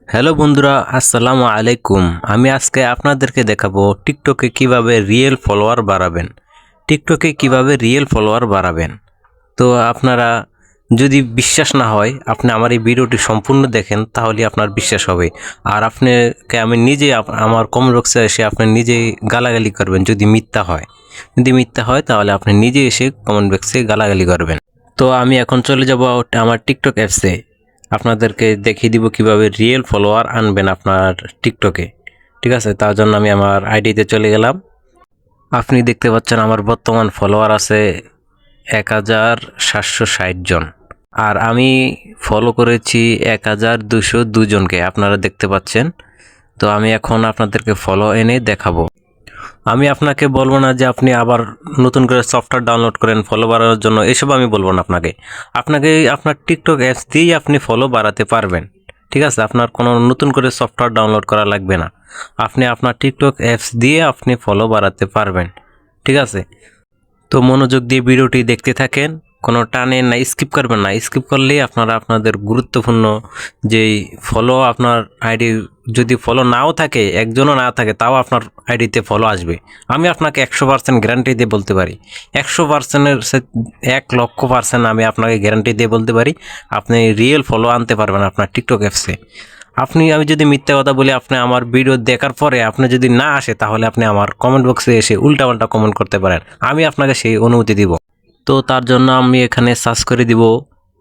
Hello বন্ধুরা, আসসালামু আলাইকুম। আমি আজকে আপনাদেরকে দেখাবো টিকটকে কিভাবে রিয়েল ফলোয়ার বাড়াবেন। টিকটকে কিভাবে রিয়েল ফলোয়ার বাড়াবেন। তো আপনারা যদি বিশ্বাস না হয়, আপনি আমার এই ভিডিওটি সম্পূর্ণ দেখেন, তাহলে আপনার বিশ্বাস হবে। আর আপনাকে আমি নিজে আমার কমেন্ট বক্সে এসে আপনি নিজেই গালাগালি করবেন যদি মিথ্যা হয়। যদি মিথ্যা হয় তাহলে আপনি নিজে এসে কমেন্ট বক্সে গালাগালি করবেন। তো আমি এখন চলে যাব আমার টিকটক অ্যাপসে। আপনাদেরকে দেখিয়ে দিব কিভাবে রিয়েল ফলোয়ার আনবেন আপনার টিকটকে। ঠিক আছে, তার জন্য আমি আমার আইডিতে চলে গেলাম। আপনি দেখতে পাচ্ছেন আমার বর্তমান ফলোয়ার আছে 1760 জন। আর আমি ফলো করেছি 1202 জনকে, আপনারা দেখতে পাচ্ছেন। তো আমি এখন আপনাদেরকে ফলো এনে দেখাবো। আমি আপনাকে বলবো না যে আপনি আবার নতুন করে সফটওয়্যার ডাউনলোড করেন ফলো বাড়ানোর জন্য, এসব আমি বলবো না আপনাকে। আপনার টিকটক অ্যাপস দিয়েই আপনি ফলো বাড়াতে পারবেন। ঠিক আছে, আপনার কোনো নতুন করে সফটওয়্যার ডাউনলোড করা লাগবে না। আপনি আপনার টিকটক অ্যাপস দিয়ে আপনি ফলো বাড়াতে পারবেন। ঠিক আছে, তো মনোযোগ দিয়ে ভিডিওটি দেখতে থাকেন, কোনো টানে না, স্কিপ করবেন না। স্কিপ করলেই আপনারা আপনাদের গুরুত্বপূর্ণ যেই ফলো, আপনার আইডি যদি ফলো নাও থাকে, একজনও না থাকে, তাও আপনার আইডিতে ফলো আসবে। আমি আপনাকে 100% গ্যারান্টি দিয়ে বলতে পারি, 100%-এর 1,00,000% আমি আপনাকে গ্যারান্টি দিয়ে বলতে পারি আপনি রিয়েল ফলো আনতে পারবেন আপনার টিকটক অ্যাপসে। আমি যদি মিথ্যা কথা বলি, আপনি আমার ভিডিও দেখার পরে আপনি যদি না আসে, তাহলে আপনি আমার কমেন্ট বক্সে এসে উল্টাপাল্টা কমেন্ট করতে পারেন, আমি আপনাকে সেই অনুমতি দিব। তো তার জন্য আমি এখানে সার্চ করে দিব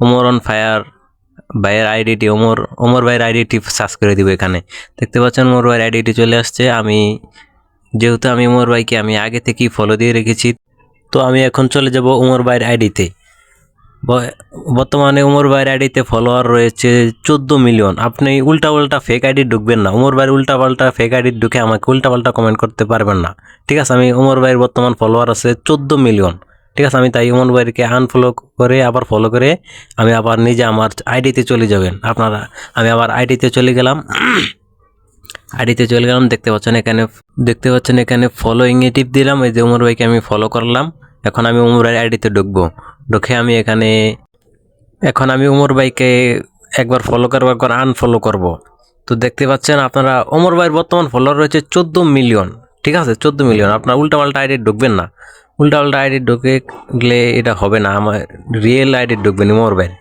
ওমর অন ফায়ার ভাইয়ের আইডিটি, ওমর ভাইয়ের আইডিটি সার্চ করে দিব। এখানে দেখতে পাচ্ছেন ওমর ভাইয়ের আইডিটি চলে আসছে। যেহেতু আমি ওমর ভাইকে আমি আগে থেকেই ফলো দিয়ে রেখেছি, তো আমি এখন চলে যাব ওমর ভাইয়ের আইডিতে। বর্তমানে ওমর ভাইয়ের আইডিতে ফলোয়ার রয়েছে 14 মিলিয়ন। আপনি উল্টা ফেক আইডি ঢুকবেন না, ওমর ভাইয়ের উল্টাপাল্টা ফেক আইডি ঢুকে আমাকে উল্টাপাল্টা কমেন্ট করতে পারবেন না। ঠিক আছে, আমি ওমর ভাইয়ের বর্তমান ফলোয়ার আছে 14 মিলিয়ন। ঠিক আছে, আমি তাই ওমর ভাইকে আনফলো করে আবার ফলো করে আমি আবার নিজে আমার আইডিতে চলে যাবেন আপনারা। আমি আবার আইডিতে চলে গেলাম। দেখতে পাচ্ছেন এখানে ফলোইংয়ে টিপ দিলাম। এই যে ওমর ভাইকে আমি ফলো করলাম। এখন আমি ওমর ভাইয়ের আইডিতে ঢুকবো। ঢুকে এখন আমি ওমর ভাইকে একবার ফলো করবো, একবার আনফলো করব। তো দেখতে পাচ্ছেন আপনারা ওমর ভাইয়ের বর্তমান ফলোয়ার রয়েছে 14 মিলিয়ন। ঠিক আছে, 14 মিলিয়ন। আপনার উল্টাপাল্টা আইডি ঢুকবেন না, উল্টাপাল্টা আইডি ঢুকে গেলে এটা হবে না। আমার রিয়েল আইডি ঢুকবেন। ওমর ভাইয়ের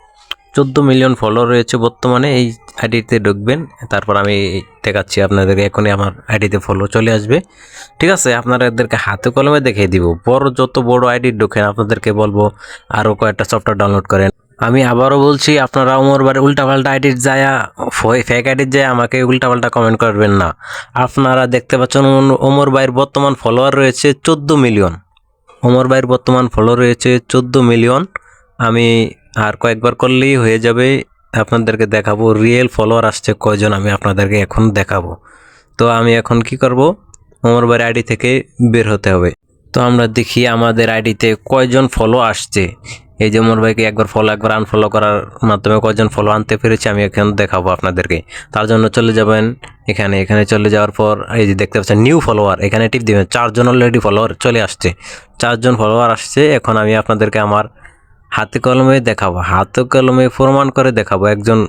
14 মিলিয়ন ফলোয়ার রয়েছে বর্তমানে, এই আইডিতে ঢুকবেন। তারপর আমি দেখাচ্ছি আপনাদেরকে, এখনই আমার আইডিতে ফলো চলে আসবে। ঠিক আছে, আপনাদেরকে হাতে কলমে দেখিয়ে দিব। যত বড় আইডি ঢুকেন আপনাদেরকে বলবো আরও কয়েকটা সফটওয়্যার ডাউনলোড করেন। আমি আবারও বলছি, আপনারা ওমর ভাইয়ের উল্টাপাল্টা আইডির যায়, ফেক আইডির যায় আমাকে উল্টাপাল্টা কমেন্ট করবেন না। আপনারা দেখতে পাচ্ছেন ওমর ভাইয়ের বর্তমান ফলোয়ার রয়েছে 14 মিলিয়ন। ওমর ভাইয়ের বর্তমান ফলো রয়েছে 14 মিলিয়ন। আমি আর কয়েকবার করলেই হয়ে যাবে। আপনাদেরকে দেখাবো রিয়েল ফলোয়ার আসছে কয়জন, আমি আপনাদেরকে এখন দেখাবো। তো আমি এখন কি করব, ওমর ভাইয়ের আইডি থেকে বের হতে হবে। তো আমরা দেখি আমাদের আইডিতে কয়জন ফলো আসছে। এই যে ওমর ভাইকে একবার ফলো একবার আনফলো করার মাধ্যমে কয়জন ফলো আনতে পেরেছি আমি এখন দেখাবো আপনাদেরকে। তার জন্য চলে যাবেন এখানে চলে যাওয়ার পর এই যে দেখতে পাচ্ছেন নিউ ফলোয়ার, এখানে টিপ দিবেন। 4 জন অলরেডি ফলোয়ার চলে আসছে, 4 জন ফলোয়ার আসছে। এখন আমি আপনাদেরকে আমার হাতে কলমে দেখাবো, হাতে কলমে প্রমাণ করে দেখাবো একজন।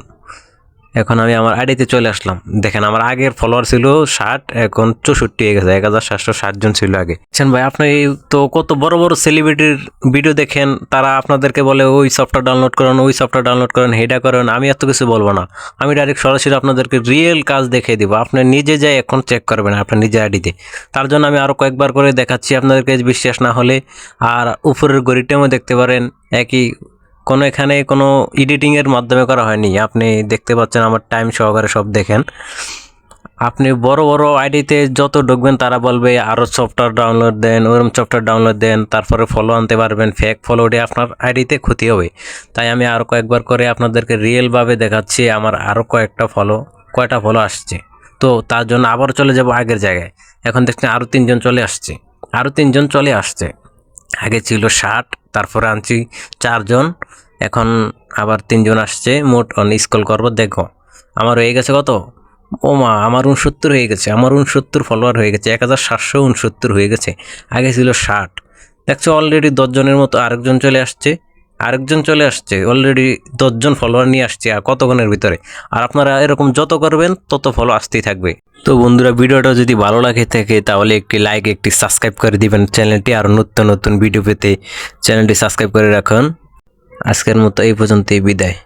এখন আমি আমার আইডিতে চলে আসলাম। দেখেন আমার আগের ফলোয়ার ছিল 60, এখন 64 হয়ে গেছে। 1760 জন ছিল আগে। আচ্ছা ভাই, আপনি তো কত বড় বড় সেলিব্রিটির ভিডিও দেখেন, তারা আপনাদেরকে বলে ওই সফটওয়্যার ডাউনলোড করেন, ওই সফটওয়্যার ডাউনলোড করেন, হেডা করেন। আমি এত কিছু বলবো না, আমি ডাইরেক্ট সরাসরি আপনাদেরকে রিয়েল কাজ দেখিয়ে দিব। আপনি নিজে যাই এখন চেক করবেন আপনার নিজের আইডিতে। তার জন্য আমি আরও কয়েকবার করে দেখাচ্ছি, আপনাদেরকে বিশ্বাস না হলে। আর উপরের গড়িটাও দেখতে পারেন একই, এখানে কোনো এডিটিংয়ের মাধ্যমে করা হয়নি। আপনি দেখতে পাচ্ছেন আমার টাইম সহকারে সব দেখেন। আপনি বড় বড় আইডিতে যত ঢুকবেন তারা বলবে আরও সফটওয়্যার ডাউনলোড দেন, ওরকম সফটওয়্যার ডাউনলোড দেন, তারপরে ফলো আনতে পারবেন। ফেক ফলো দিয়ে আপনার আইডিতে ক্ষতি হবে। তাই আমি আরও কয়েকবার করে আপনাদেরকে রিয়েলভাবে দেখাচ্ছি আমার আরও কয়টা ফলো আসছে। তো তার জন্য আবার চলে যাব আগের জায়গায়। এখন দেখছেন আরও 3 জন চলে আসছে। আগে ছিল 60, তারপরে আনছি 4 জন, এখন আবার 3 জন আসছে। মোট স্ক্রল করবো, দেখো আমার হয়ে গেছে কত। ও মা, আমার 69 হয়ে গেছে। আমার 69 ফলোয়ার হয়ে গেছে, 1769 হয়ে গেছে। আগে ছিল 60। দেখছো অলরেডি 10 জনের মতো আরেকজন চলে আসছে। আরেকজন চলে আসছে, অলরেডি 10 জন ফলোয়ার নিয়ে আসছে আর কতক্ষণের ভিতরে। আর আপনারা এরকম যত করবেন তত ফলো আসতেই থাকবে। তো বন্ধুরা, ভিডিওটা যদি ভালো লাগে থাকে তাহলে একটি লাইক, একটি সাবস্ক্রাইব করে দিবেন চ্যানেলটি। আর নতুন নতুন ভিডিও পেতে চ্যানেলটি সাবস্ক্রাইব করে রাখুন। আজকের মতো এই পর্যন্তই, বিদায়।